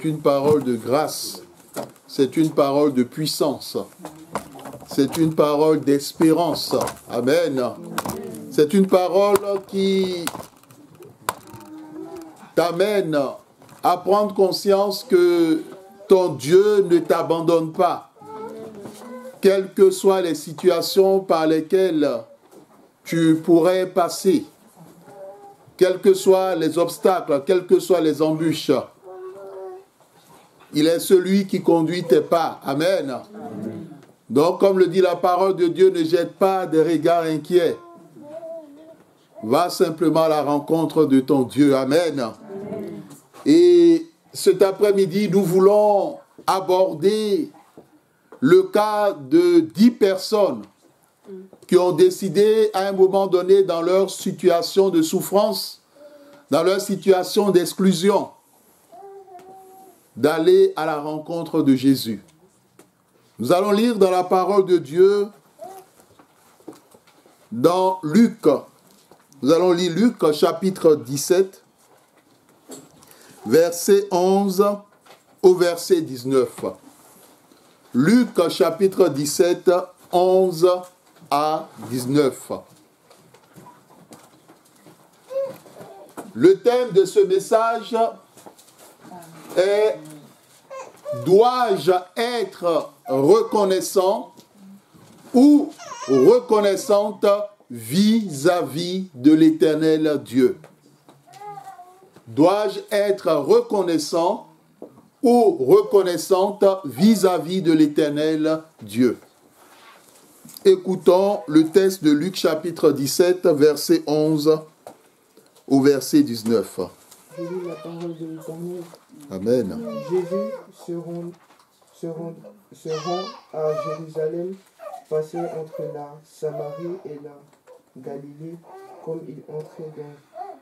Une parole de grâce, c'est une parole de puissance, c'est une parole d'espérance. Amen. C'est une parole qui t'amène à prendre conscience que ton Dieu ne t'abandonne pas, quelles que soient les situations par lesquelles tu pourrais passer, quels que soient les obstacles, quelles que soient les embûches. Il est celui qui conduit tes pas. Amen. Donc, comme le dit la parole de Dieu, ne jette pas des regards inquiets. Va simplement à la rencontre de ton Dieu. Amen. Et cet après-midi, nous voulons aborder le cas de 10 personnes qui ont décidé à un moment donné dans leur situation de souffrance, dans leur situation d'exclusion, d'aller à la rencontre de Jésus. Nous allons lire dans la parole de Dieu, dans Luc. Nous allons lire Luc chapitre 17, verset 11 au verset 19. Luc chapitre 17, 11 à 19. Le thème de ce message est « Dois-je être reconnaissant ou reconnaissante vis-à-vis de l'Éternel Dieu ?» Dois-je être reconnaissant ou reconnaissante vis-à-vis de l'Éternel Dieu? Écoutons le texte de Luc chapitre 17, verset 11 au verset 19. Je lis la parole de l'Éternel. Amen. Jésus se rend à Jérusalem, passé entre la Samarie et la Galilée. Comme il entrait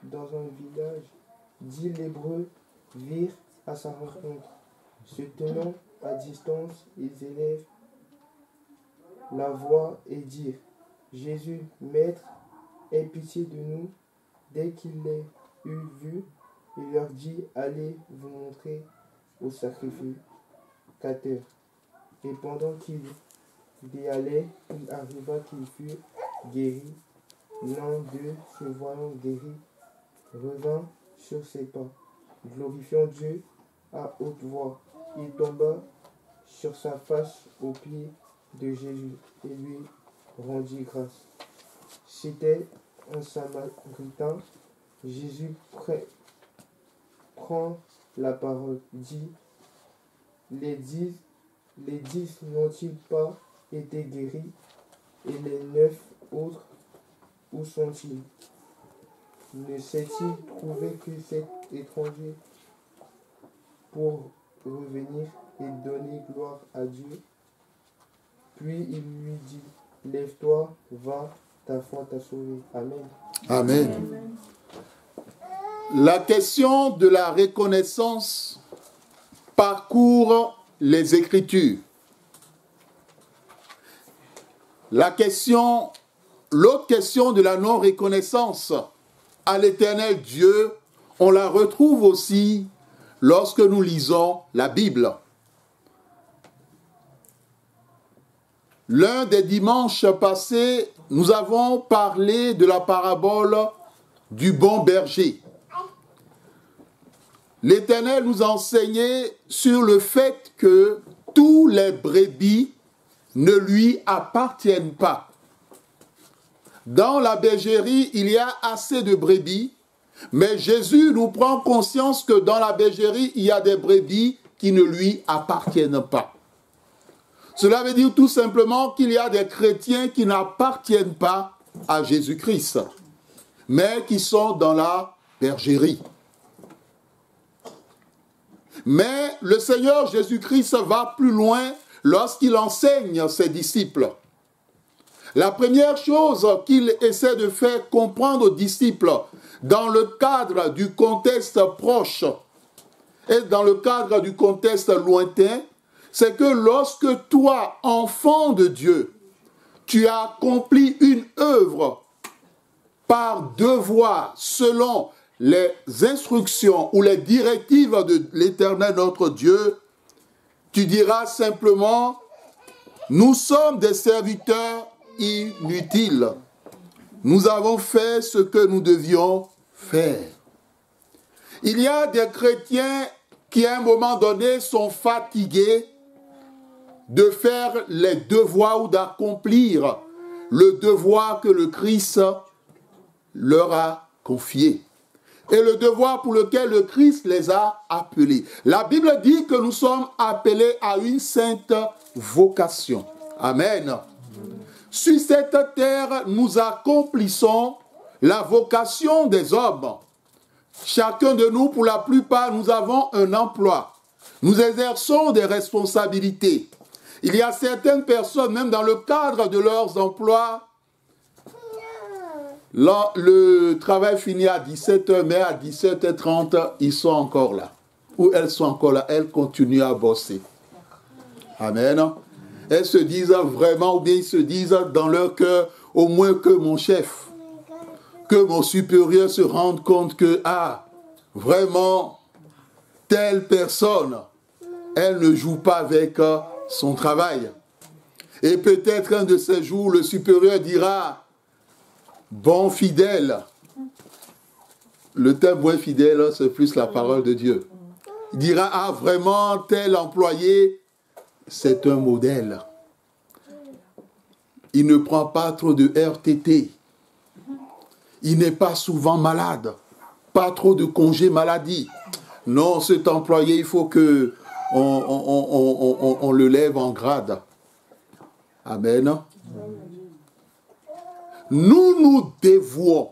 dans un village, 10 lépreux virent à sa rencontre. Se tenant à distance, ils élèvent la voix et dirent: Jésus, Maître, aie pitié de nous. Dès qu'il les eut vus, il leur dit: Allez vous montrer au sacrificateur. Et pendant qu'il y allait, il arriva qu'ils furent guéris. L'un d'eux, se voyant guéri, revint sur ses pas, glorifiant Dieu à haute voix. Il tomba sur sa face aux pieds de Jésus et lui rendit grâce. C'était un Samaritain. Jésus prend la parole, dit: les dix n'ont-ils pas été guéris, et les 9 autres, où sont-ils? Ne s'est-il trouvé que cet étranger pour revenir et donner gloire à Dieu? Puis il lui dit: Lève-toi, va, ta foi t'a sauvé. Amen. Amen. Amen. La question de la reconnaissance parcourt les Écritures. L'autre question de la non-reconnaissance à l'Éternel Dieu, on la retrouve aussi lorsque nous lisons la Bible. L'un des dimanches passés, nous avons parlé de la parabole du bon berger. L'Éternel nous a enseigné sur le fait que tous les brebis ne lui appartiennent pas. Dans la bergerie, il y a assez de brebis, mais Jésus nous prend conscience que dans la bergerie, il y a des brebis qui ne lui appartiennent pas. Cela veut dire tout simplement qu'il y a des chrétiens qui n'appartiennent pas à Jésus-Christ, mais qui sont dans la bergerie. Mais le Seigneur Jésus-Christ va plus loin lorsqu'il enseigne ses disciples. La première chose qu'il essaie de faire comprendre aux disciples dans le cadre du contexte proche et dans le cadre du contexte lointain, c'est que lorsque toi, enfant de Dieu, tu as accompli une œuvre par devoir selon les instructions ou les directives de l'Éternel notre Dieu, tu diras simplement, nous sommes des serviteurs inutiles. Nous avons fait ce que nous devions faire. Il y a des chrétiens qui à un moment donné sont fatigués de faire les devoirs ou d'accomplir le devoir que le Christ leur a confié. Et le devoir pour lequel le Christ les a appelés. La Bible dit que nous sommes appelés à une sainte vocation. Amen. Sur cette terre, nous accomplissons la vocation des hommes. Chacun de nous, pour la plupart, nous avons un emploi. Nous exerçons des responsabilités. Il y a certaines personnes, même dans le cadre de leurs emplois, là, le travail finit à 17h, mais à 17h30, ils sont encore là. Ou elles sont encore là, elles continuent à bosser. Amen. Elles se disent vraiment, ou bien ils se disent dans leur cœur, au moins que mon chef, que mon supérieur se rende compte que, vraiment, telle personne, elle ne joue pas avec son travail. Et peut-être un de ces jours, le supérieur dira, bon fidèle. Le terme bon fidèle, c'est plus la parole de Dieu. Il dira, vraiment, tel employé, c'est un modèle. Il ne prend pas trop de RTT. Il n'est pas souvent malade. Pas trop de congés maladie. Non, cet employé, il faut que on le lève en grade. Amen. Nous nous dévouons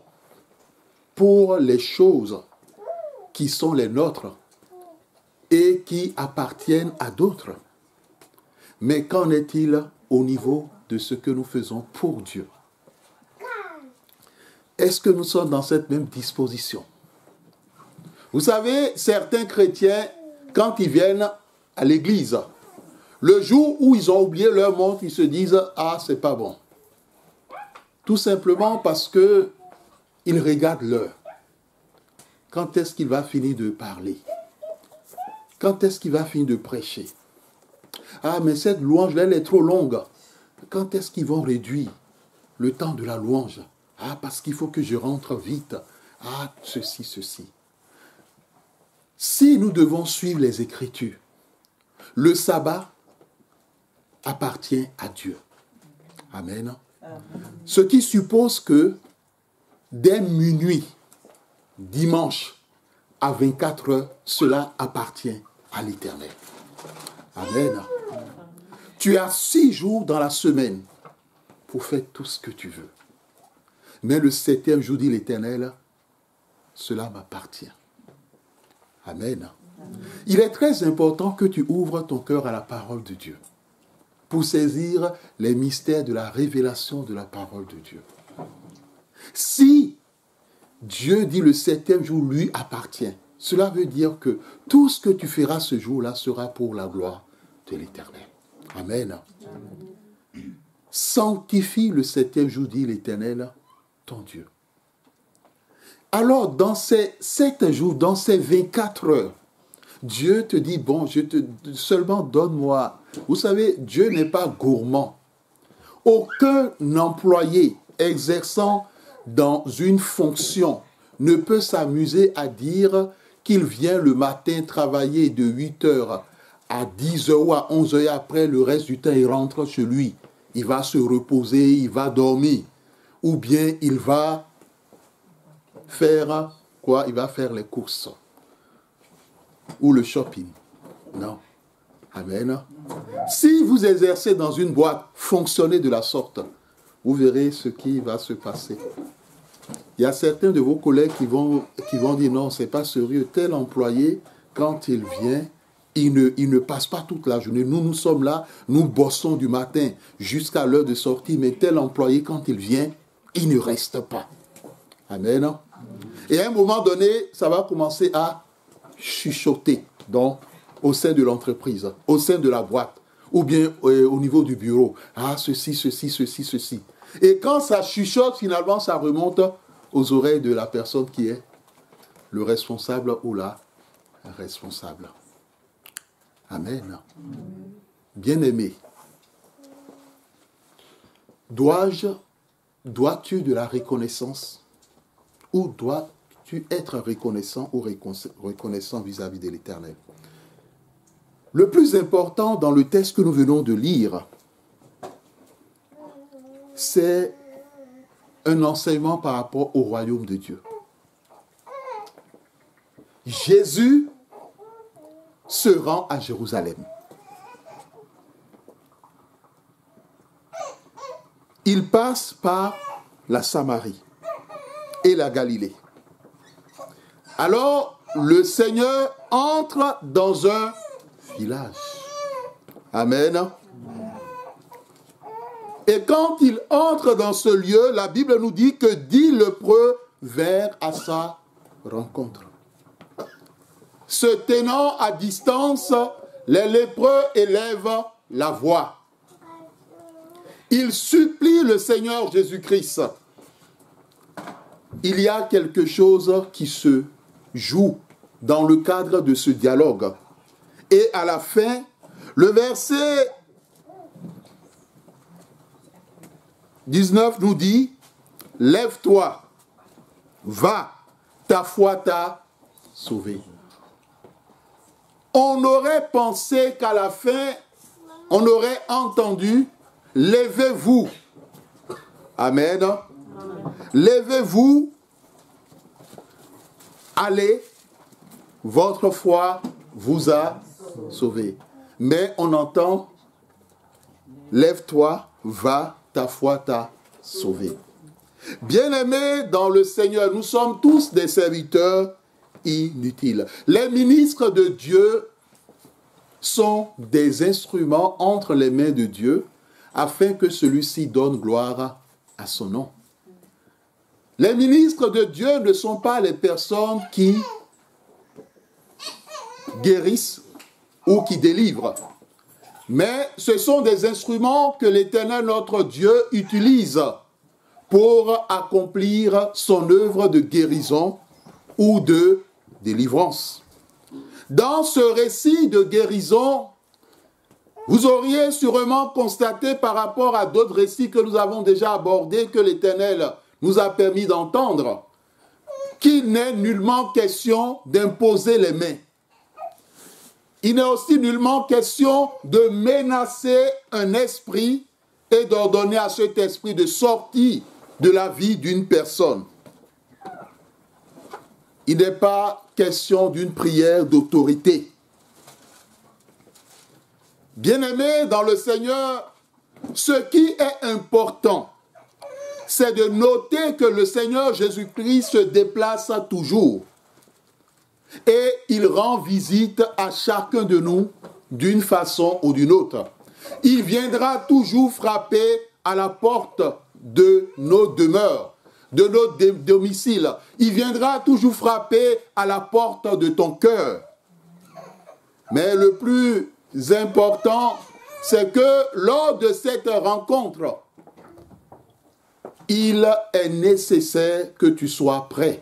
pour les choses qui sont les nôtres et qui appartiennent à d'autres. Mais qu'en est-il au niveau de ce que nous faisons pour Dieu? Est-ce que nous sommes dans cette même disposition? Vous savez, certains chrétiens, quand ils viennent à l'église, le jour où ils ont oublié leur montre, ils se disent « Ah, c'est pas bon ». Tout simplement parce qu'ils regardent l'heure. Quand est-ce qu'il va finir de parler? Quand est-ce qu'il va finir de prêcher? Ah, mais cette louange, elle est trop longue. Quand est-ce qu'ils vont réduire le temps de la louange? Ah, parce qu'il faut que je rentre vite. Ah, ceci, ceci. Si nous devons suivre les Écritures, le sabbat appartient à Dieu. Amen. Ce qui suppose que dès minuit, dimanche, à 24 heures, cela appartient à l'Éternel. Amen. Tu as 6 jours dans la semaine pour faire tout ce que tu veux. Mais le 7e jour, dit l'Éternel, cela m'appartient. Amen. Il est très important que tu ouvres ton cœur à la parole de Dieu pour saisir les mystères de la révélation de la parole de Dieu. Si Dieu dit le 7e jour lui appartient, cela veut dire que tout ce que tu feras ce jour-là sera pour la gloire de l'Éternel. Amen. Sanctifie le 7e jour, dit l'Éternel, ton Dieu. Alors, dans ces 7 jours, dans ces 24 heures, Dieu te dit, bon, seulement donne-moi. Vous savez, Dieu n'est pas gourmand. Aucun employé exerçant dans une fonction ne peut s'amuser à dire qu'il vient le matin travailler de 8 heures à 10 heures ou à 11 heures, et après le reste du temps, il rentre chez lui. Il va se reposer, il va dormir. Ou bien il va faire quoi? Il va faire les courses. Ou le shopping. Non. Amen. Si vous exercez dans une boîte, fonctionnez de la sorte, vous verrez ce qui va se passer. Il y a certains de vos collègues qui vont dire non, c'est pas sérieux. Tel employé, quand il vient, il ne passe pas toute la journée. Nous sommes là, nous bossons du matin jusqu'à l'heure de sortie, mais tel employé, quand il vient, il ne reste pas. Amen. Et à un moment donné, ça va commencer à chuchoter donc, au sein de l'entreprise, au sein de la boîte, ou bien au niveau du bureau. Ah, ceci, ceci, ceci, ceci. Et quand ça chuchote, finalement, ça remonte aux oreilles de la personne qui est le responsable ou la responsable. Amen. Bien-aimé, dois-tu de la reconnaissance ou dois-tu être reconnaissant ou reconnaissant vis-à-vis de l'Éternel? Le plus important dans le texte que nous venons de lire, c'est un enseignement par rapport au royaume de Dieu. Jésus se rend à Jérusalem. Il passe par la Samarie et la Galilée. Alors, le Seigneur entre dans un village. Amen. Et quand il entre dans ce lieu, la Bible nous dit que 10 lépreux vinrent à sa rencontre. Se tenant à distance, les lépreux élèvent la voix. Ils supplient le Seigneur Jésus-Christ. Il y a quelque chose qui se joue dans le cadre de ce dialogue. Et à la fin, le verset 19 nous dit, « Lève-toi, va, ta foi t'a sauvé. » On aurait pensé qu'à la fin, on aurait entendu, « Levez-vous. » Amen. Levez-vous, allez, votre foi vous a sauvé. Mais on entend, lève-toi, va, ta foi t'a sauvé. Bien-aimés dans le Seigneur, nous sommes tous des serviteurs inutiles. Les ministres de Dieu sont des instruments entre les mains de Dieu afin que celui-ci donne gloire à son nom. Les ministres de Dieu ne sont pas les personnes qui guérissent ou qui délivrent. Mais ce sont des instruments que l'Éternel notre Dieu utilise pour accomplir son œuvre de guérison ou de délivrance. Dans ce récit de guérison, vous auriez sûrement constaté par rapport à d'autres récits que nous avons déjà abordés, que l'Éternel nous a permis d'entendre, qu'il n'est nullement question d'imposer les mains. Il n'est aussi nullement question de menacer un esprit et d'ordonner à cet esprit de sortir de la vie d'une personne. Il n'est pas question d'une prière d'autorité. Bien-aimés dans le Seigneur, ce qui est important, c'est de noter que le Seigneur Jésus-Christ se déplace toujours. Et il rend visite à chacun de nous d'une façon ou d'une autre. Il viendra toujours frapper à la porte de nos demeures, de nos domiciles. Il viendra toujours frapper à la porte de ton cœur. Mais le plus important, c'est que lors de cette rencontre, il est nécessaire que tu sois prêt.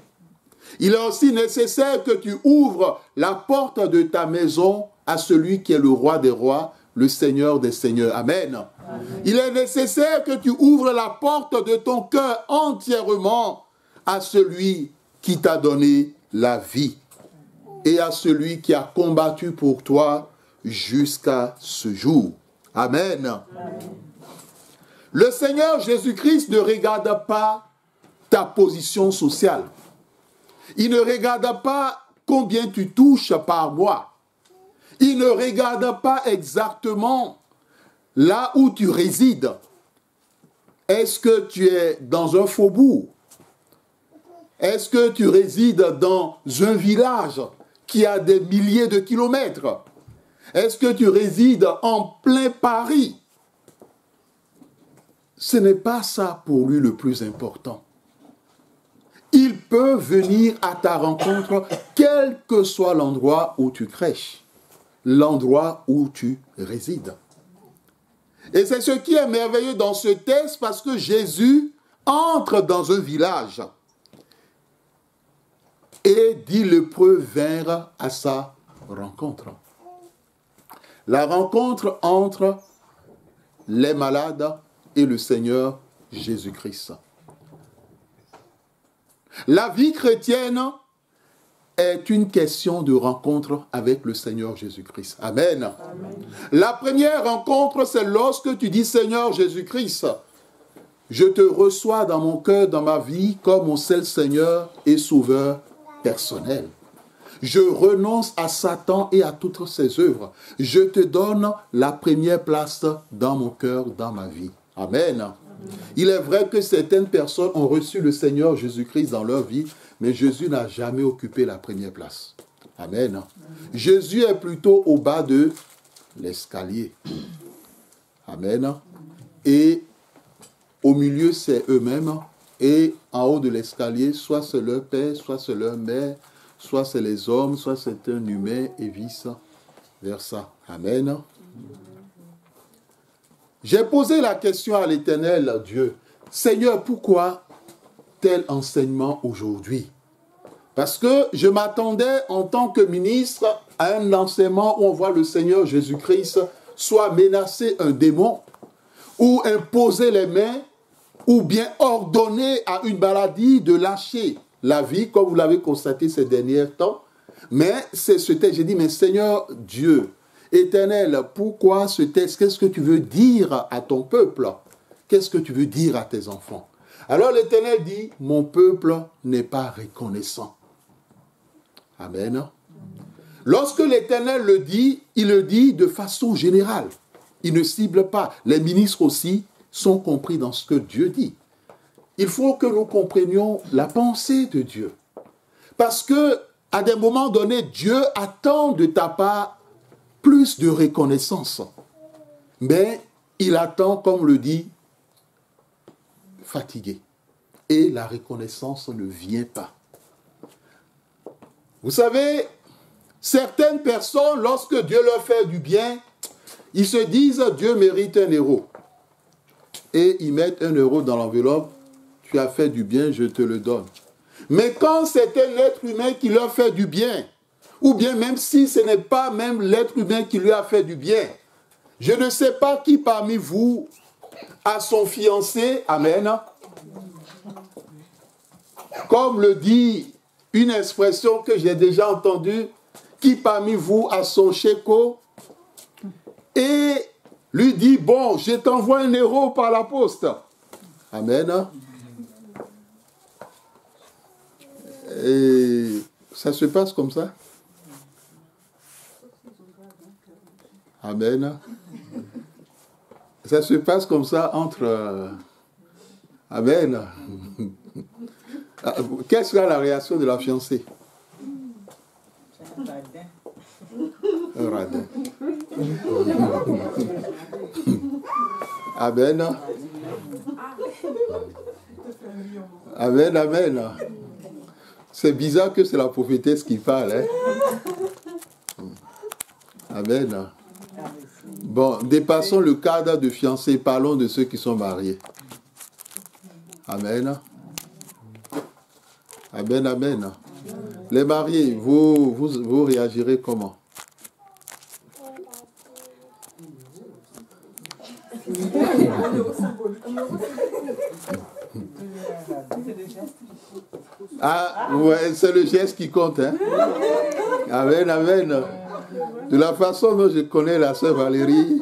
Il est aussi nécessaire que tu ouvres la porte de ta maison à celui qui est le roi des rois, le Seigneur des seigneurs. Amen. Amen. Il est nécessaire que tu ouvres la porte de ton cœur entièrement à celui qui t'a donné la vie et à celui qui a combattu pour toi jusqu'à ce jour. Amen. Amen. Le Seigneur Jésus-Christ ne regarde pas ta position sociale. Il ne regarde pas combien tu touches par mois. Il ne regarde pas exactement là où tu résides. Est-ce que tu es dans un faubourg? Est-ce que tu résides dans un village qui a des milliers de kilomètres? Est-ce que tu résides en plein Paris? Ce n'est pas ça pour lui le plus important. Il peut venir à ta rencontre, quel que soit l'endroit où tu crèches, l'endroit où tu résides. Et c'est ce qui est merveilleux dans ce texte, parce que Jésus entre dans un village. Et 10 lépreux vinrent à sa rencontre. La rencontre entre les malades et le Seigneur Jésus-Christ. La vie chrétienne est une question de rencontre avec le Seigneur Jésus-Christ. Amen. Amen. La première rencontre, c'est lorsque tu dis Seigneur Jésus-Christ, je te reçois dans mon cœur, dans ma vie, comme mon seul Seigneur et Sauveur personnel. Je renonce à Satan et à toutes ses œuvres. Je te donne la première place dans mon cœur, dans ma vie. Amen. Amen. Il est vrai que certaines personnes ont reçu le Seigneur Jésus-Christ dans leur vie, mais Jésus n'a jamais occupé la première place. Amen. Amen. Jésus est plutôt au bas de l'escalier. Amen. Et au milieu, c'est eux-mêmes. Et en haut de l'escalier, soit c'est leur père, soit c'est leur mère, soit c'est les hommes, soit c'est un humain, et vice-versa. Amen. J'ai posé la question à l'Éternel Dieu. Seigneur, pourquoi tel enseignement aujourd'hui? Parce que je m'attendais en tant que ministre à un enseignement où on voit le Seigneur Jésus-Christ soit menacer un démon, ou imposer les mains, ou bien ordonner à une maladie de lâcher la vie, comme vous l'avez constaté ces derniers temps. Mais c'est ce texte, j'ai dit, mais Seigneur Dieu, Éternel, pourquoi ce texte? Qu'est-ce que tu veux dire à ton peuple? Qu'est-ce que tu veux dire à tes enfants? Alors l'Éternel dit, mon peuple n'est pas reconnaissant. Amen. Lorsque l'Éternel le dit, il le dit de façon générale. Il ne cible pas. Les ministres aussi sont compris dans ce que Dieu dit. Il faut que nous comprenions la pensée de Dieu. Parce que, à des moments donnés, Dieu attend de ta part plus de reconnaissance. Mais il attend, comme le dit, fatigué. Et la reconnaissance ne vient pas. Vous savez, certaines personnes, lorsque Dieu leur fait du bien, ils se disent, Dieu mérite un euro. Et ils mettent 1 euro dans l'enveloppe, tu as fait du bien, je te le donne. Mais quand c'est un être humain qui leur fait du bien, ou bien même si ce n'est pas même l'être humain qui lui a fait du bien, je ne sais pas qui parmi vous a son fiancé, amen, comme le dit une expression que j'ai déjà entendue, qui parmi vous a son chéco, et lui dit, bon, je t'envoie 1 euro par la poste. Amen. Et ça se passe comme ça? Amen. Ça se passe comme ça entre... Amen. Quelle sera la réaction de la fiancée? Un radin. Amen. Amen, amen. C'est bizarre que c'est la prophétesse qui parle. Hein? Amen. Bon, dépassons le cadre de fiancés, parlons de ceux qui sont mariés. Amen. Amen, amen. Les mariés, vous réagirez comment? Ah, ouais, c'est le geste qui compte. Hein? Amen, amen. De la façon dont je connais la sœur Valérie,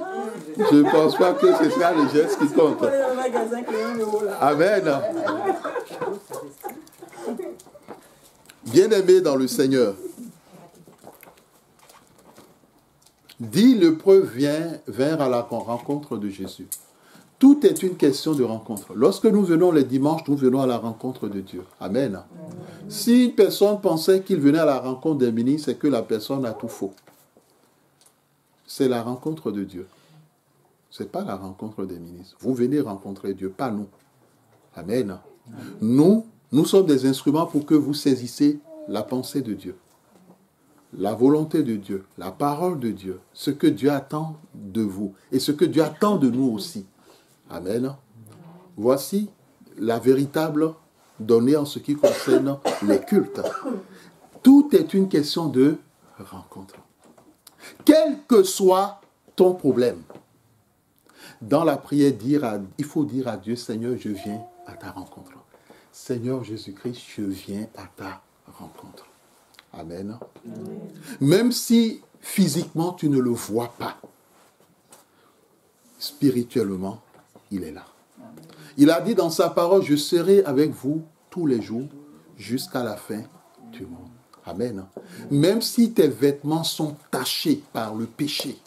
je ne pense pas que ce sera le geste qui compte. Amen. Bien-aimés dans le Seigneur, 10 lépreux vinrent à la rencontre de Jésus. Tout est une question de rencontre. Lorsque nous venons les dimanches, nous venons à la rencontre de Dieu. Amen. Si une personne pensait qu'il venait à la rencontre des ministres, c'est que la personne a tout faux. C'est la rencontre de Dieu. Ce n'est pas la rencontre des ministres. Vous venez rencontrer Dieu, pas nous. Amen. Nous sommes des instruments pour que vous saisissiez la pensée de Dieu, la volonté de Dieu, la parole de Dieu, ce que Dieu attend de vous et ce que Dieu attend de nous aussi. Amen. Voici la véritable donnée en ce qui concerne les cultes. Tout est une question de rencontre. Quel que soit ton problème, dans la prière, il faut dire à Dieu, Seigneur, je viens à ta rencontre. Seigneur Jésus-Christ, je viens à ta rencontre. Amen. Amen. Même si physiquement tu ne le vois pas, spirituellement, il est là. Il a dit dans sa parole, je serai avec vous tous les jours jusqu'à la fin du monde. Amen. Même si tes vêtements sont tachés par le péché,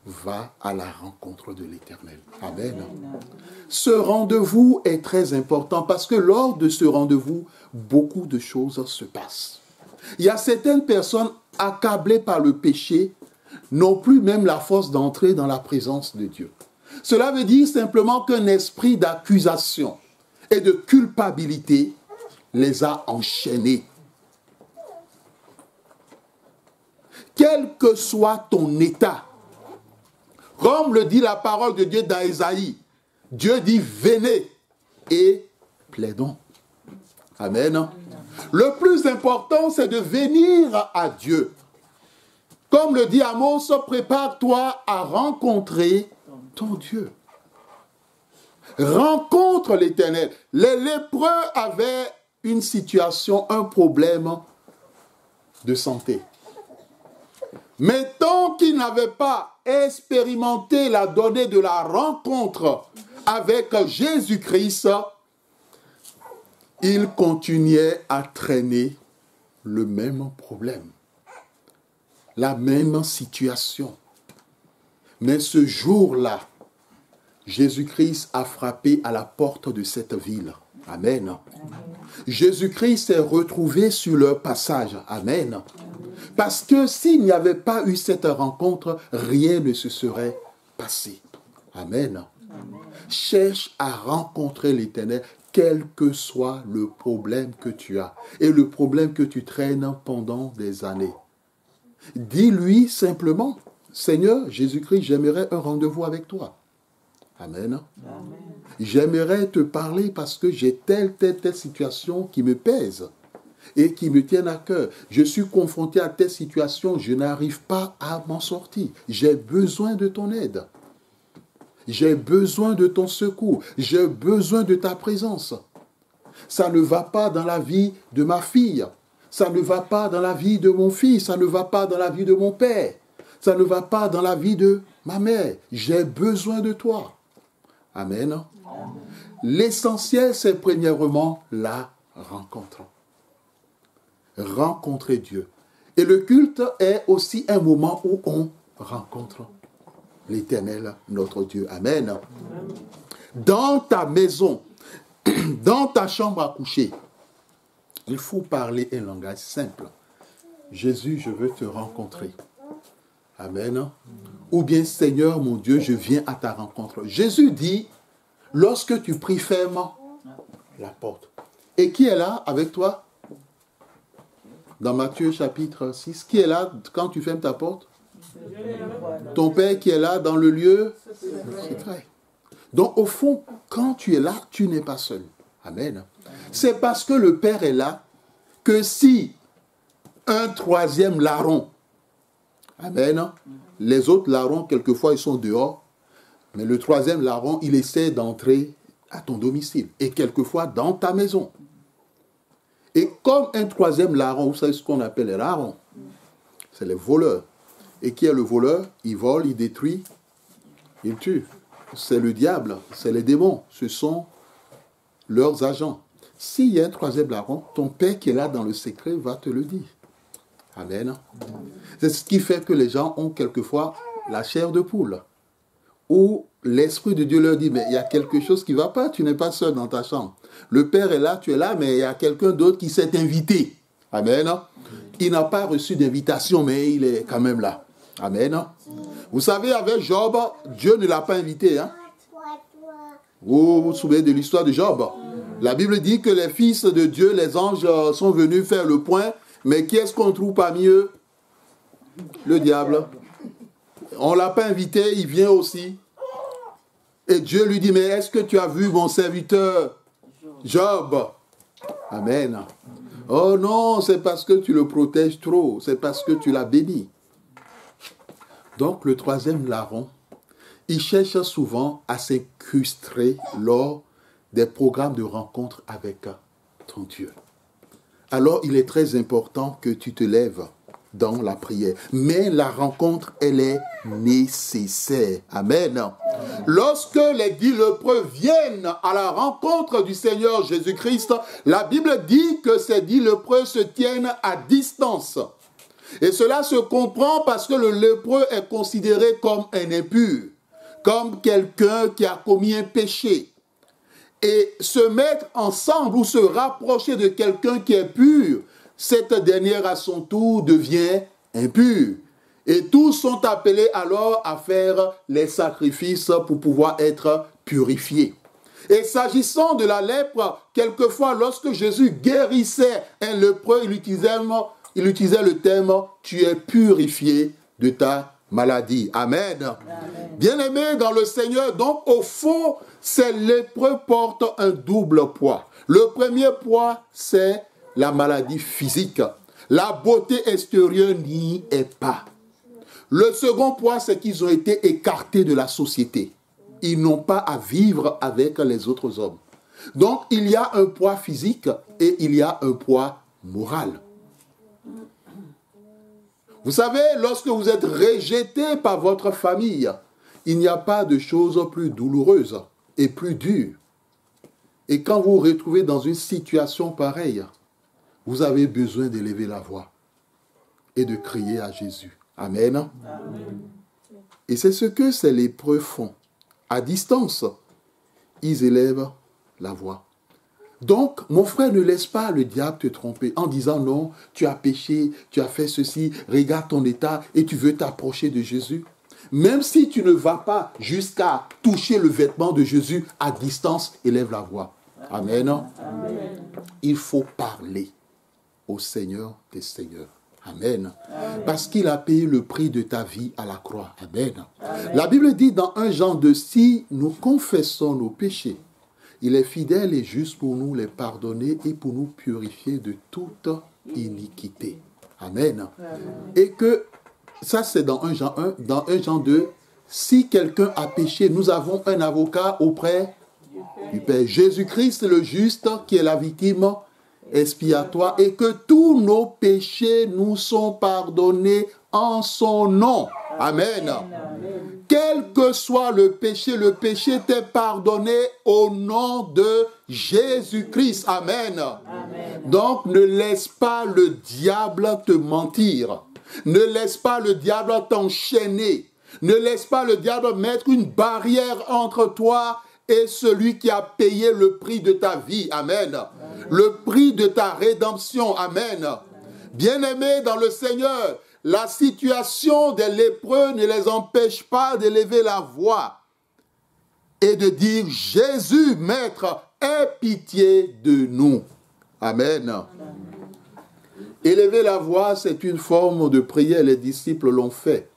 va à la rencontre de l'Éternel. Amen. Ce rendez-vous est très important parce que lors de ce rendez-vous, beaucoup de choses se passent. Il y a certaines personnes accablées par le péché, n'ont plus même la force d'entrer dans la présence de Dieu. Cela veut dire simplement qu'un esprit d'accusation et de culpabilité les a enchaînés. Quel que soit ton état, comme le dit la parole de Dieu dans Ésaïe, Dieu dit venez et plaidons. Amen. Le plus important, c'est de venir à Dieu. Comme le dit Amos, prépare-toi à rencontrer ton Dieu. Rencontre l'Éternel. Les lépreux avaient une situation, un problème de santé. Mais tant qu'ils n'avaient pas expérimenté la donnée de la rencontre avec Jésus-Christ, ils continuaient à traîner le même problème, la même situation. Mais ce jour-là, Jésus-Christ a frappé à la porte de cette ville. Amen. Jésus-Christ s'est retrouvé sur leur passage. Amen. Parce que s'il n'y avait pas eu cette rencontre, rien ne se serait passé. Amen. Cherche à rencontrer l'Éternel, quel que soit le problème que tu as et le problème que tu traînes pendant des années. Dis-lui simplement, Seigneur Jésus-Christ, j'aimerais un rendez-vous avec toi. Amen. Amen. J'aimerais te parler parce que j'ai telle situation qui me pèse et qui me tiennent à cœur. Je suis confronté à telle situation, je n'arrive pas à m'en sortir. J'ai besoin de ton aide. J'ai besoin de ton secours. J'ai besoin de ta présence. Ça ne va pas dans la vie de ma fille. Ça ne va pas dans la vie de mon fils. Ça ne va pas dans la vie de mon père. Ça ne va pas dans la vie de ma mère. J'ai besoin de toi. Amen. Amen. L'essentiel, c'est premièrement la rencontre. Rencontrer Dieu. Et le culte est aussi un moment où on rencontre l'Éternel, notre Dieu. Amen. Amen. Dans ta maison, dans ta chambre à coucher, il faut parler un langage simple. Jésus, je veux te rencontrer. Amen. Ou bien, Seigneur, mon Dieu, je viens à ta rencontre. Jésus dit, lorsque tu pries, ferme la porte. Et qui est là avec toi? Dans Matthieu chapitre 6, qui est là quand tu fermes ta porte? Ton Père qui est là dans le lieu secret. Donc, au fond, quand tu es là, tu n'es pas seul. Amen. C'est parce que le Père est là que si un troisième larron, amen, les autres larrons, quelquefois, ils sont dehors, mais le troisième larron, il essaie d'entrer à ton domicile et quelquefois dans ta maison. Et comme un troisième larron, vous savez ce qu'on appelle les larrons, c'est les voleurs. Et qui est le voleur? Il vole, il détruit, il tue. C'est le diable, c'est les démons, ce sont leurs agents. S'il y a un troisième larron, ton Père qui est là dans le secret va te le dire. Amen. C'est ce qui fait que les gens ont quelquefois la chair de poule. Où l'Esprit de Dieu leur dit, mais il y a quelque chose qui ne va pas, tu n'es pas seul dans ta chambre. Le Père est là, tu es là, mais il y a quelqu'un d'autre qui s'est invité. Amen. Il n'a pas reçu d'invitation, mais il est quand même là. Amen. Vous savez, avec Job, Dieu ne l'a pas invité. Hein? Vous vous souvenez de l'histoire de Job? La Bible dit que les fils de Dieu, les anges, sont venus faire le point. Mais qui est-ce qu'on trouve parmi eux? Le diable. On ne l'a pas invité, il vient aussi. Et Dieu lui dit, mais est-ce que tu as vu mon serviteur Job? Amen. Oh non, c'est parce que tu le protèges trop, c'est parce que tu l'as béni. Donc le troisième larron, il cherche souvent à s'incruster lors des programmes de rencontre avec ton Dieu. Alors il est très important que tu te lèves dans la prière. Mais la rencontre, elle est nécessaire. Amen. Lorsque les 10 lépreux viennent à la rencontre du Seigneur Jésus-Christ, la Bible dit que ces 10 lépreux se tiennent à distance. Et cela se comprend parce que le lépreux est considéré comme un impur, comme quelqu'un qui a commis un péché. Et se mettre ensemble ou se rapprocher de quelqu'un qui est pur, cette dernière à son tour devient impure. Et tous sont appelés alors à faire les sacrifices pour pouvoir être purifiés. Et s'agissant de la lèpre, quelquefois lorsque Jésus guérissait un lépreux, il utilisait le terme « tu es purifié de ta maladie ». Amen. Amen. Bien-aimés dans le Seigneur, donc au fond, ces lépreux portent un double poids. Le premier poids, c'est la maladie physique. La beauté extérieure n'y est pas. Le second poids, c'est qu'ils ont été écartés de la société. Ils n'ont pas à vivre avec les autres hommes. Donc, il y a un poids physique et il y a un poids moral. Vous savez, lorsque vous êtes rejeté par votre famille, il n'y a pas de chose plus douloureuse et plus dure. Et quand vous vous retrouvez dans une situation pareille, vous avez besoin d'élever la voix et de crier à Jésus. Amen. Amen. Et c'est ce que ces lépreux font. À distance, ils élèvent la voix. Donc, mon frère, ne laisse pas le diable te tromper en disant non, tu as péché, tu as fait ceci, regarde ton état et tu veux t'approcher de Jésus. Même si tu ne vas pas jusqu'à toucher le vêtement de Jésus, à distance, élève la voix. Amen. Amen. Il faut parler au Seigneur des Seigneurs. Amen. Amen. Parce qu'il a payé le prix de ta vie à la croix. Amen. Amen. La Bible dit dans 1 Jean 2, si nous confessons nos péchés, il est fidèle et juste pour nous les pardonner et pour nous purifier de toute iniquité. Amen. Amen. Et que, ça c'est dans 1 Jean 1, dans 1 Jean 2, si quelqu'un a péché, nous avons un avocat auprès du Père. Jésus-Christ le juste qui est la victime expiatoire et que tous nos péchés nous sont pardonnés en son nom. Amen. Amen. Quel que soit le péché t'est pardonné au nom de Jésus-Christ. Amen. Amen. Donc ne laisse pas le diable te mentir. Ne laisse pas le diable t'enchaîner. Ne laisse pas le diable mettre une barrière entre toi et celui qui a payé le prix de ta vie. Amen. Amen. Le prix de ta rédemption. Amen. Bien-aimés dans le Seigneur, la situation des lépreux ne les empêche pas d'élever la voix et de dire « Jésus, Maître, aie pitié de nous. » Amen. Amen. Élever la voix, c'est une forme de prière. Les disciples l'ont fait.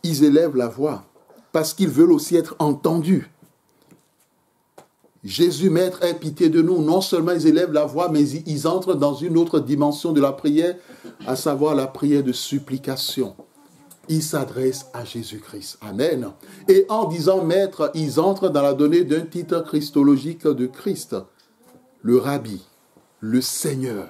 Ils élèvent la voix parce qu'ils veulent aussi être entendus. Jésus, Maître, aie pitié de nous. Non seulement ils élèvent la voix, mais ils entrent dans une autre dimension de la prière, à savoir la prière de supplication. Ils s'adressent à Jésus-Christ. Amen. Et en disant Maître, ils entrent dans la donnée d'un titre christologique de Christ. Le Rabbi, le Seigneur,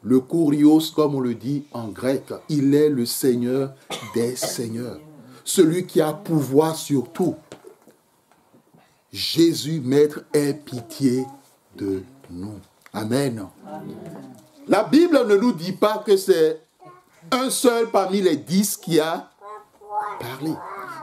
le Kurios, comme on le dit en grec. Il est le Seigneur des Seigneurs. Celui qui a pouvoir sur tout. Jésus, Maître, aie pitié de nous. Amen. Amen. La Bible ne nous dit pas que c'est un seul parmi les 10 qui a parlé.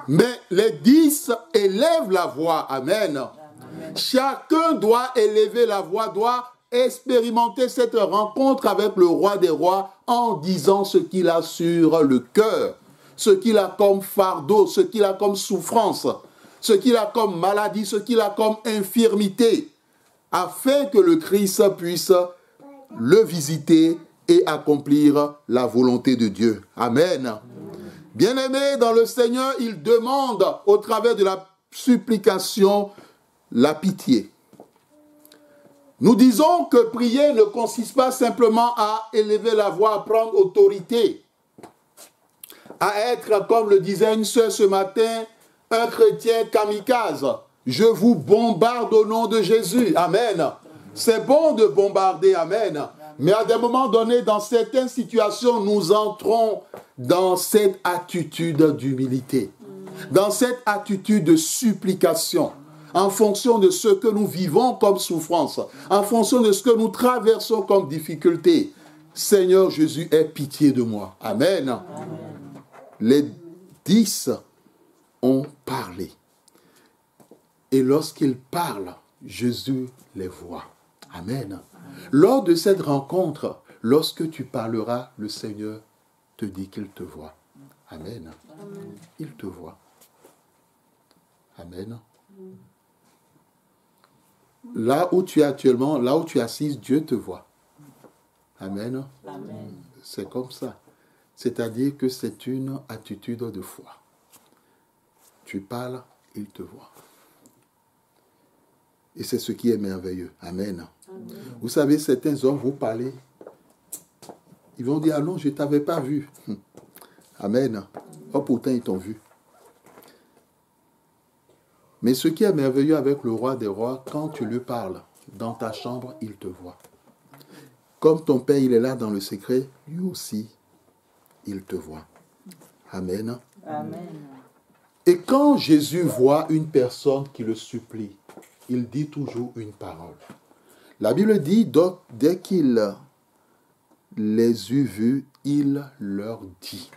Mais les 10 élèvent la voix. Amen. Amen. Chacun doit élever la voix, doit expérimenter cette rencontre avec le roi des rois en disant ce qu'il a sur le cœur, ce qu'il a comme fardeau, ce qu'il a comme souffrance, ce qu'il a comme maladie, ce qu'il a comme infirmité, afin que le Christ puisse le visiter et accomplir la volonté de Dieu. Amen. Bien-aimés dans le Seigneur, il demande au travers de la supplication la pitié. Nous disons que prier ne consiste pas simplement à élever la voix, à prendre autorité, à être, comme le disait une sœur ce matin, un chrétien kamikaze. Je vous bombarde au nom de Jésus. Amen. C'est bon de bombarder. Amen. Mais à des moments donnés, dans certaines situations, nous entrons dans cette attitude d'humilité, dans cette attitude de supplication, en fonction de ce que nous vivons comme souffrance, en fonction de ce que nous traversons comme difficulté. Seigneur Jésus, aie pitié de moi. Amen. Amen. Les 10 ont parlé. Et lorsqu'ils parlent, Jésus les voit. Amen. Lors de cette rencontre, lorsque tu parleras, le Seigneur te dit qu'il te voit. Amen. Amen. Il te voit. Amen. Là où tu es actuellement, là où tu es assise, Dieu te voit. Amen. Amen. C'est comme ça. C'est-à-dire que c'est une attitude de foi. Tu parles, il te voit. Et c'est ce qui est merveilleux. Amen. Amen. Vous savez, certains hommes, vous parlez, ils vont dire, ah non, je ne t'avais pas vu. Amen. Oh, pourtant, ils t'ont vu. Mais ce qui est merveilleux avec le roi des rois, quand tu lui parles dans ta chambre, il te voit. Comme ton Père, il est là dans le secret, lui aussi, il te voit. Amen. Amen. Et quand Jésus voit une personne qui le supplie, il dit toujours une parole. La Bible dit, donc, dès qu'il les eut vus, il leur dit.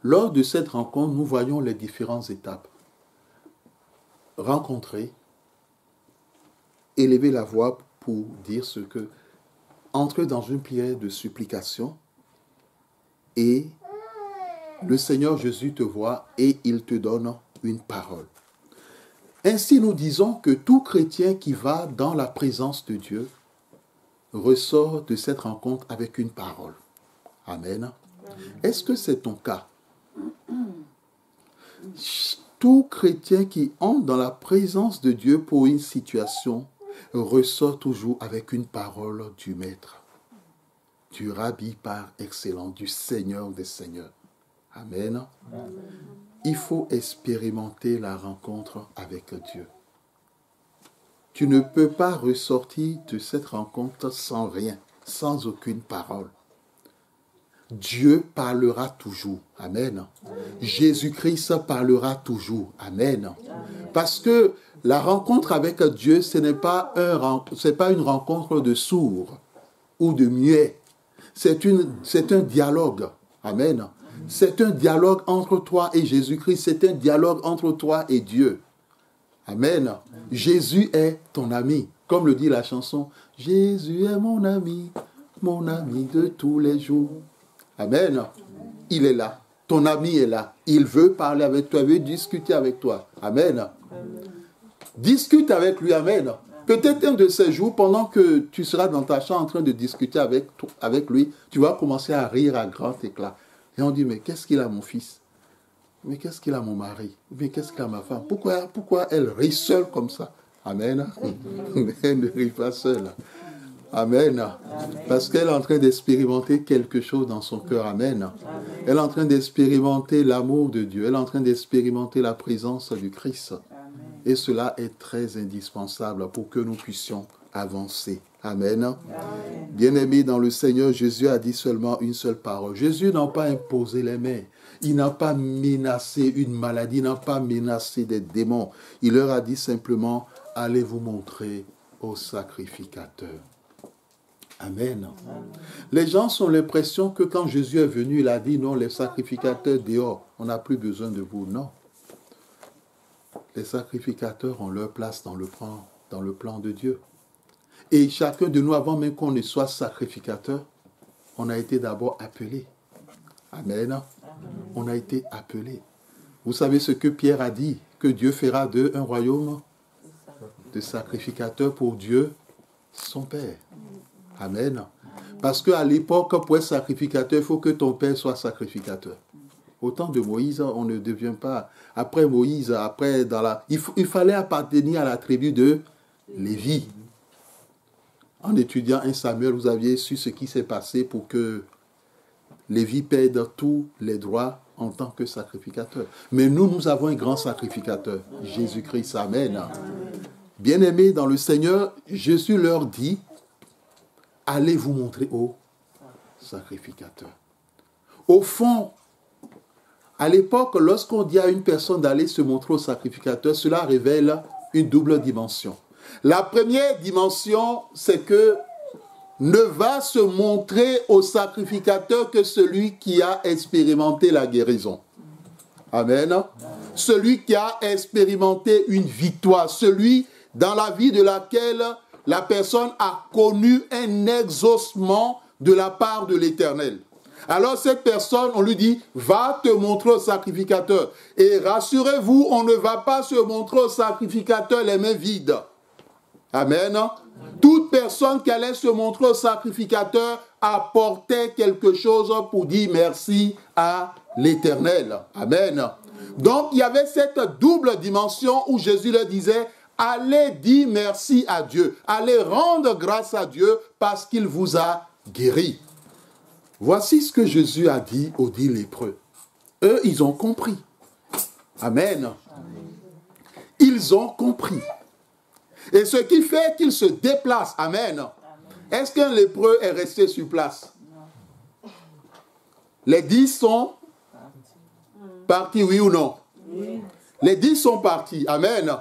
Lors de cette rencontre, nous voyons les différentes étapes. Rencontrer, élever la voix pour dire ce que, entrer dans une prière de supplication, et le Seigneur Jésus te voit et il te donne une parole. Ainsi, nous disons que tout chrétien qui va dans la présence de Dieu ressort de cette rencontre avec une parole. Amen. Est-ce que c'est ton cas? Tout chrétien qui entre dans la présence de Dieu pour une situation ressort toujours avec une parole du Maître, du Rabbi par excellence, du Seigneur des Seigneurs. Amen. Amen. Il faut expérimenter la rencontre avec Dieu. Tu ne peux pas ressortir de cette rencontre sans rien, sans aucune parole. Dieu parlera toujours. Amen. Amen. Jésus-Christ parlera toujours. Amen. Amen. Parce que la rencontre avec Dieu, ce n'est pas une rencontre de sourds ou de muets. C'est un dialogue. Amen. C'est un dialogue entre toi et Jésus-Christ. C'est un dialogue entre toi et Dieu. Amen. Jésus est ton ami. Comme le dit la chanson, Jésus est mon ami de tous les jours. Amen. Il est là. Ton ami est là. Il veut parler avec toi, il veut discuter avec toi. Amen. Discute avec lui. Amen. Peut-être un de ces jours, pendant que tu seras dans ta chambre en train de discuter avec lui, tu vas commencer à rire à grand éclat. Et on dit, mais qu'est-ce qu'il a mon fils? Mais qu'est-ce qu'il a mon mari? Mais qu'est-ce qu'il a ma femme? Pourquoi elle rit seule comme ça? Amen. Elle ne rit pas seule. Amen. Amen. Parce qu'elle est en train d'expérimenter quelque chose dans son cœur. Amen. Amen. Elle est en train d'expérimenter l'amour de Dieu. Elle est en train d'expérimenter la présence du Christ. Amen. Et cela est très indispensable pour que nous puissions avancer. Amen. Amen. Bien-aimé dans le Seigneur, Jésus a dit seulement une seule parole. Jésus n'a pas imposé les mains. Il n'a pas menacé une maladie. Il n'a pas menacé des démons. Il leur a dit simplement, allez vous montrer au sacrificateur. Amen. Amen. Les gens ont l'impression que quand Jésus est venu, il a dit non, les sacrificateurs dehors, on n'a plus besoin de vous. Non. Les sacrificateurs ont leur place dans le plan de Dieu. Et chacun de nous, avant même qu'on ne soit sacrificateur, on a été d'abord appelé. Amen. Amen. On a été appelé. Vous savez ce que Pierre a dit, que Dieu fera d'eux un royaume de sacrificateurs pour Dieu, son Père. Amen. Parce qu'à l'époque, pour être sacrificateur, il faut que ton père soit sacrificateur. Au temps de Moïse, on ne devient pas... Après Moïse, il fallait appartenir à la tribu de Lévi. en étudiant 1 Samuel, vous aviez su ce qui s'est passé pour que Lévi perde tous les droits en tant que sacrificateur. Mais nous avons un grand sacrificateur, Jésus-Christ. Amen. Bien-aimés dans le Seigneur, Jésus leur dit, allez vous montrer au sacrificateur. Au fond, à l'époque, lorsqu'on dit à une personne d'aller se montrer au sacrificateur, cela révèle une double dimension. La première dimension, c'est que ne va se montrer au sacrificateur que celui qui a expérimenté la guérison. Amen. Celui qui a expérimenté une victoire, celui dans la vie de laquelle la personne a connu un exaucement de la part de l'Éternel. Alors cette personne, on lui dit, va te montrer au sacrificateur. Et rassurez-vous, on ne va pas se montrer au sacrificateur les mains vides. Amen. Toute personne qui allait se montrer au sacrificateur apportait quelque chose pour dire merci à l'Éternel. Amen. Donc il y avait cette double dimension où Jésus leur disait, allez dire merci à Dieu, allez rendre grâce à Dieu parce qu'il vous a guéri. Voici ce que Jésus a dit aux 10 lépreux. Eux, ils ont compris. Amen. Ils ont compris. Et ce qui fait qu'ils se déplacent. Amen. Est-ce qu'un lépreux est resté sur place? Les 10 sont partis, oui ou non? Oui. Les 10 sont partis. Amen.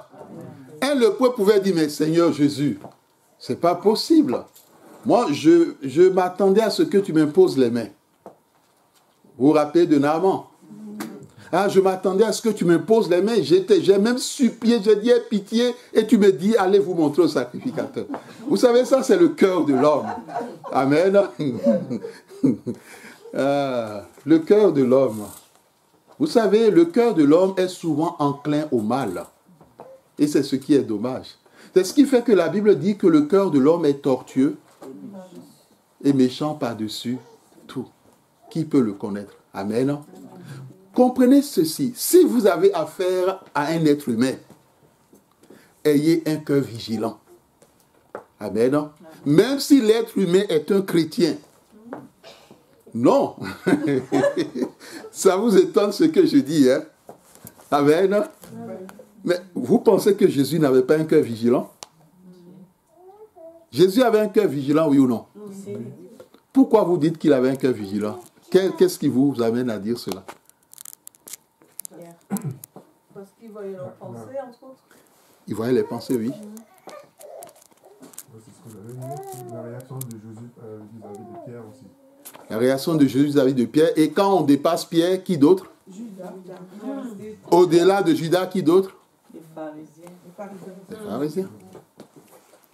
Un lépreux pouvait dire, mais Seigneur Jésus, c'est pas possible. Moi, je m'attendais à ce que tu m'imposes les mains. Vous vous rappelez de Naaman? Ah, je m'attendais à ce que tu m'imposes les mains. J'ai même supplié, j'ai dit pitié, et tu me dis, allez vous montrer au sacrificateur. Vous savez, ça, c'est le cœur de l'homme. Amen. Le cœur de l'homme. Vous savez, le cœur de l'homme est souvent enclin au mal. Et c'est ce qui est dommage. C'est ce qui fait que la Bible dit que le cœur de l'homme est tortueux et méchant par-dessus tout. Qui peut le connaître? Amen. Comprenez ceci. Si vous avez affaire à un être humain, ayez un cœur vigilant. Amen. Même si l'être humain est un chrétien. Non. Ça vous étonne ce que je dis, hein? Amen. Mais vous pensez que Jésus n'avait pas un cœur vigilant? Jésus avait un cœur vigilant, oui ou non? Pourquoi vous dites qu'il avait un cœur vigilant? Qu'est-ce qui vous amène à dire cela? Parce qu'il voyait leurs pensées, entre autres. Il voyait les pensées, oui. C'est ce que j'avais mis. La réaction de Jésus vis-à-vis de Pierre aussi. La réaction de Jésus vis-à-vis de Pierre. Et quand on dépasse Pierre, qui d'autre? Judas. Au-delà de Judas, qui d'autre? Les pharisiens. Les pharisiens.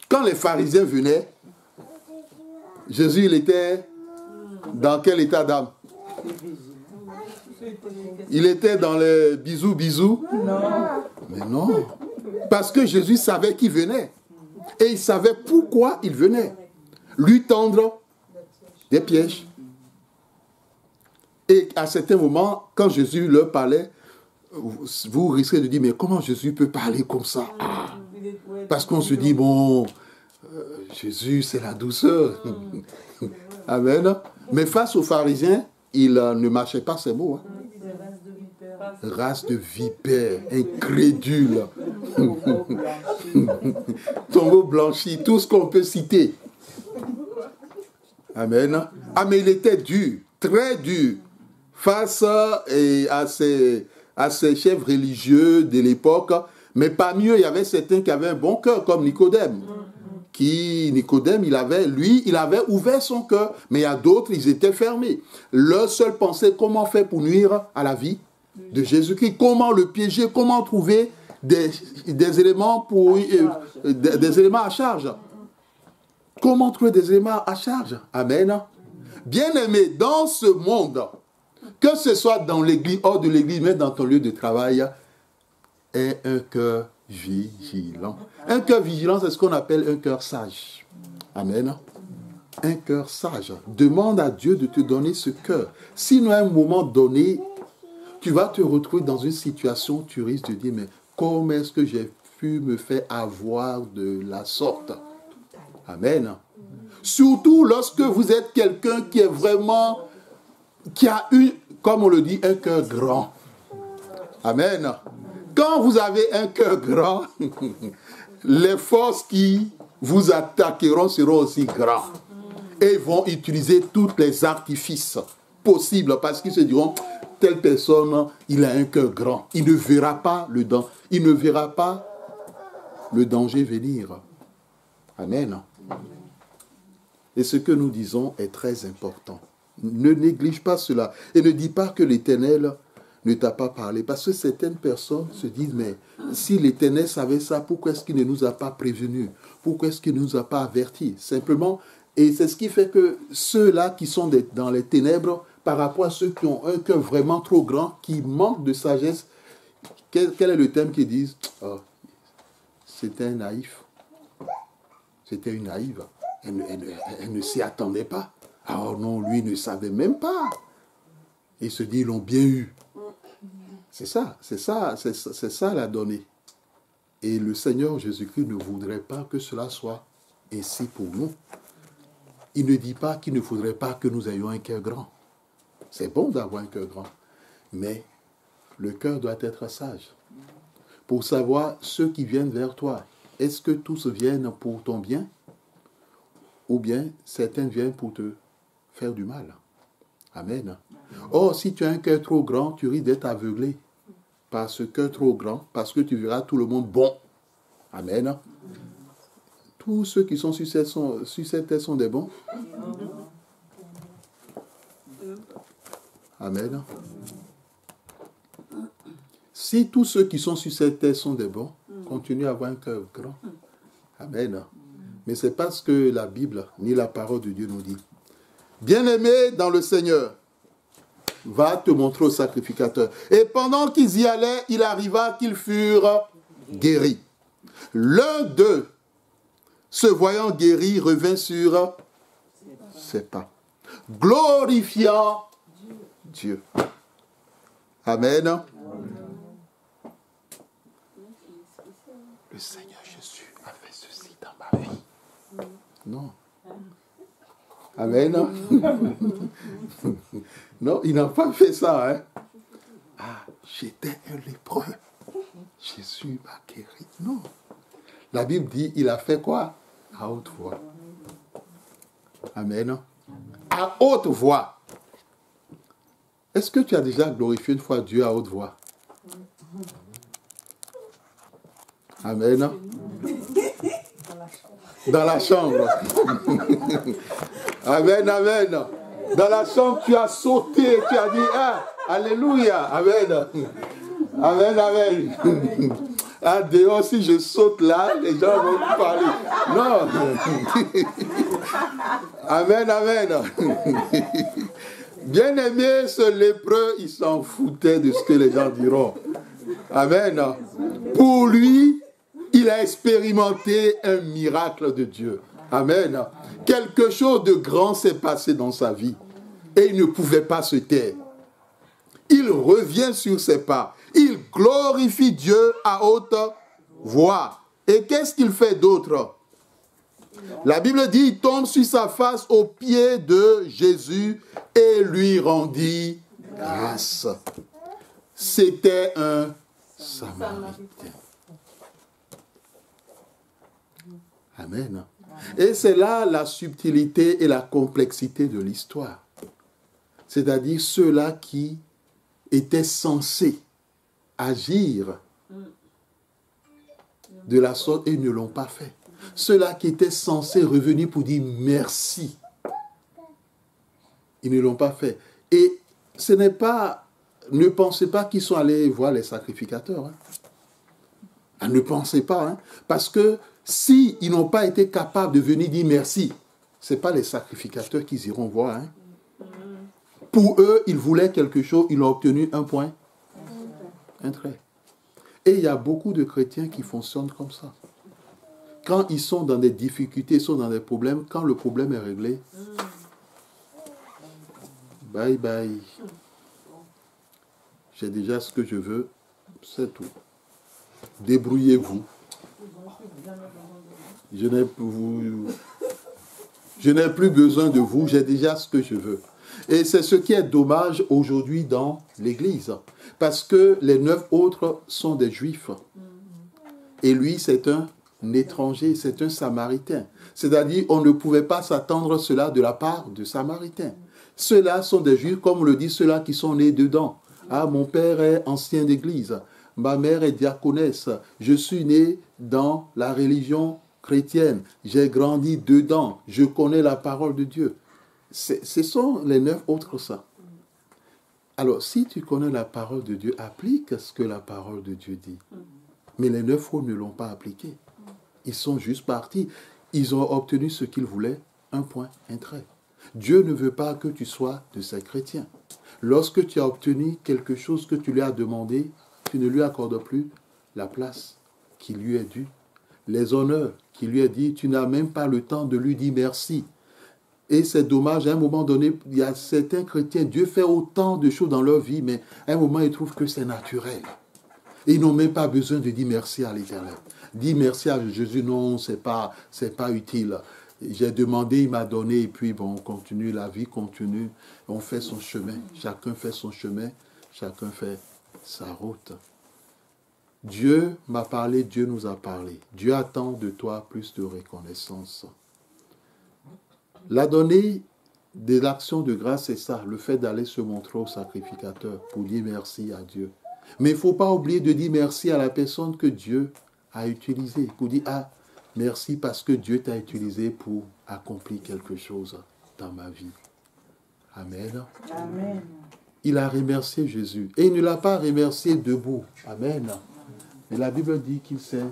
Quand les pharisiens venaient, Jésus, il était dans quel état d'âme? Il était dans les bisous. Non. Mais non. Parce que Jésus savait qui venait. Et il savait pourquoi il venait. Lui tendre des pièges. Et à certains moments, quand Jésus leur parlait, vous risquez de dire, mais comment Jésus peut parler comme ça? Parce qu'on se dit, bon, Jésus, c'est la douceur. Amen. Mais face aux pharisiens, il ne marchait pas ces mots. Hein. Race de vipères, incrédule, tombeau blanchi, tout ce qu'on peut citer. Amen. Ah, mais il était dur, très dur, face à ces chefs religieux de l'époque. Mais parmi eux, il y avait certains qui avaient un bon cœur, comme Nicodème. Nicodème, il avait ouvert son cœur, mais il y a d'autres, ils étaient fermés. Leur seule pensée, comment faire pour nuire à la vie de Jésus-Christ, comment le piéger, comment trouver des éléments des éléments à charge. Comment trouver des éléments à charge? Amen. Bien-aimé, dans ce monde, que ce soit dans l'église, hors de l'église, mais dans ton lieu de travail, est un cœur vigilant. Un cœur vigilant, c'est ce qu'on appelle un cœur sage. Amen. Un cœur sage. Demande à Dieu de te donner ce cœur. Sinon, à un moment donné, tu vas te retrouver dans une situation où tu risques de dire, mais comment est-ce que j'ai pu me faire avoir de la sorte? Amen. Surtout lorsque vous êtes quelqu'un qui est vraiment, qui a eu, comme on le dit, un cœur grand. Amen. Quand vous avez un cœur grand, les forces qui vous attaqueront seront aussi grandes. Et vont utiliser tous les artifices possibles parce qu'ils se diront, telle personne, il a un cœur grand. Il ne verra pas le danger. Il ne verra pas le danger venir. Amen. Et ce que nous disons est très important. Ne néglige pas cela. Et ne dis pas que l'Éternel ne t'a pas parlé. Parce que certaines personnes se disent, mais si l'Éternel savait ça, pourquoi est-ce qu'il ne nous a pas prévenus? Pourquoi est-ce qu'il ne nous a pas avertis? Simplement, et c'est ce qui fait que ceux-là qui sont dans les ténèbres, par rapport à ceux qui ont un cœur vraiment trop grand, qui manquent de sagesse, quel est le thème qu'ils disent? Oh, c'était un naïf. C'était une naïve. Elle ne s'y attendait pas. Alors non, lui ne savait même pas. Il se dit, ils l'ont bien eu. C'est ça la donnée. Et le Seigneur Jésus-Christ ne voudrait pas que cela soit ainsi pour nous. Il ne dit pas qu'il ne faudrait pas que nous ayons un cœur grand. C'est bon d'avoir un cœur grand. Mais le cœur doit être sage. Pour savoir ceux qui viennent vers toi, est-ce que tous viennent pour ton bien? Ou bien certains viennent pour te faire du mal? Amen. Or, si tu as un cœur trop grand, tu risques d'être aveuglé par ce cœur trop grand, parce que tu verras tout le monde bon. Amen. Tous ceux qui sont sur cette terre sont des bons. Amen. Si tous ceux qui sont sur cette terre sont des bons, continue à avoir un cœur grand. Amen. Mais c'est parce que la Bible, ni la parole de Dieu nous dit. Bien-aimé dans le Seigneur, va te montrer au sacrificateur. Et pendant qu'ils y allaient, il arriva qu'ils furent guéris. L'un d'eux, se voyant guéri, revint sur ses pas, glorifiant Dieu. Amen. Le Seigneur Jésus a fait ceci dans ma vie. Non. Amen. Non, il n'a pas fait ça. Hein? Ah, j'étais un lépreux. Jésus m'a guéri. Non. La Bible dit, il a fait quoi? À haute voix. Amen. À haute voix. Est-ce que tu as déjà glorifié une fois Dieu à haute voix? Amen. Dans la chambre. Amen, amen. Dans la chambre, tu as sauté, tu as dit, ah, alléluia. Amen. Amen, amen. Ah, dehors, si je saute là, les gens vont parler. Non. Amen, amen. Bien aimé, ce lépreux, il s'en foutait de ce que les gens diront. Amen. Pour lui, il a expérimenté un miracle de Dieu. Amen. Quelque chose de grand s'est passé dans sa vie. Et il ne pouvait pas se taire. Il revient sur ses pas. Il glorifie Dieu à haute voix. Et qu'est-ce qu'il fait d'autre? La Bible dit, il tombe sur sa face aux pieds de Jésus et lui rendit grâce. C'était un Samaritain. Amen. Et c'est là la subtilité et la complexité de l'histoire. C'est-à-dire ceux-là qui étaient censés agir de la sorte et ne l'ont pas fait. Ceux-là qui étaient censés revenir pour dire merci, ils ne l'ont pas fait. Et ce n'est pas, ne pensez pas qu'ils sont allés voir les sacrificateurs. Hein. Ne pensez pas, hein. Parce que s'ils n'ont pas été capables de venir dire merci, ce n'est pas les sacrificateurs qu'ils iront voir. Hein. Pour eux, ils voulaient quelque chose, ils ont obtenu un point, un trait. Et il y a beaucoup de chrétiens qui fonctionnent comme ça. Quand ils sont dans des difficultés, ils sont dans des problèmes, quand le problème est réglé, bye bye. J'ai déjà ce que je veux, c'est tout. Débrouillez-vous. Je n'ai plus besoin de vous, j'ai déjà ce que je veux. Et c'est ce qui est dommage aujourd'hui dans l'Église. Parce que les 9 autres sont des Juifs. Et lui, c'est un étranger, c'est un Samaritain. C'est-à-dire, on ne pouvait pas s'attendre cela de la part de Samaritains. Ceux-là sont des Juifs, comme le dit ceux-là qui sont nés dedans. Ah, mon père est ancien d'Église. Ma mère est diaconesse. Je suis né dans la religion chrétienne. J'ai grandi dedans. Je connais la parole de Dieu. Ce sont les 9 autres ça. Alors, si tu connais la parole de Dieu, applique ce que la parole de Dieu dit. Mais les 9 autres ne l'ont pas appliqué. Ils sont juste partis. Ils ont obtenu ce qu'ils voulaient, un point, un trait. Dieu ne veut pas que tu sois de ces chrétiens. Lorsque tu as obtenu quelque chose que tu lui as demandé, tu ne lui accordes plus la place qui lui est due. Les honneurs qui lui est dit, tu n'as même pas le temps de lui dire merci. Et c'est dommage, à un moment donné, il y a certains chrétiens, Dieu fait autant de choses dans leur vie, mais à un moment, ils trouvent que c'est naturel. Et ils n'ont même pas besoin de dire merci à l'Éternel. Dire merci à Jésus, non, c'est pas utile. J'ai demandé, il m'a donné, et puis bon, on continue, la vie continue, on fait son chemin. Chacun fait son chemin, chacun fait sa route. Dieu m'a parlé, Dieu nous a parlé. Dieu attend de toi plus de reconnaissance. La donnée de l'action de grâce, c'est ça, le fait d'aller se montrer au sacrificateur pour dire merci à Dieu. Mais il ne faut pas oublier de dire merci à la personne que Dieu a utilisée. Pour dire, ah, merci parce que Dieu t'a utilisé pour accomplir quelque chose dans ma vie. Amen. Amen. Il a remercié Jésus. Et il ne l'a pas remercié debout. Amen. Mais la Bible dit qu'il s'est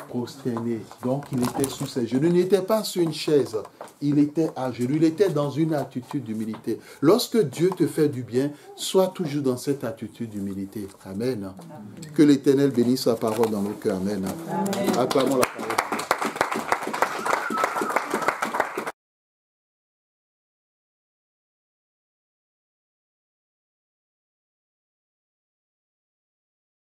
prosterné. Donc il était sur ses genoux. Il n'était pas sur une chaise. Il était à genoux. Il était dans une attitude d'humilité. Lorsque Dieu te fait du bien, sois toujours dans cette attitude d'humilité. Amen. Que l'Éternel bénisse sa parole dans nos cœurs. Amen. Acclamons la parole.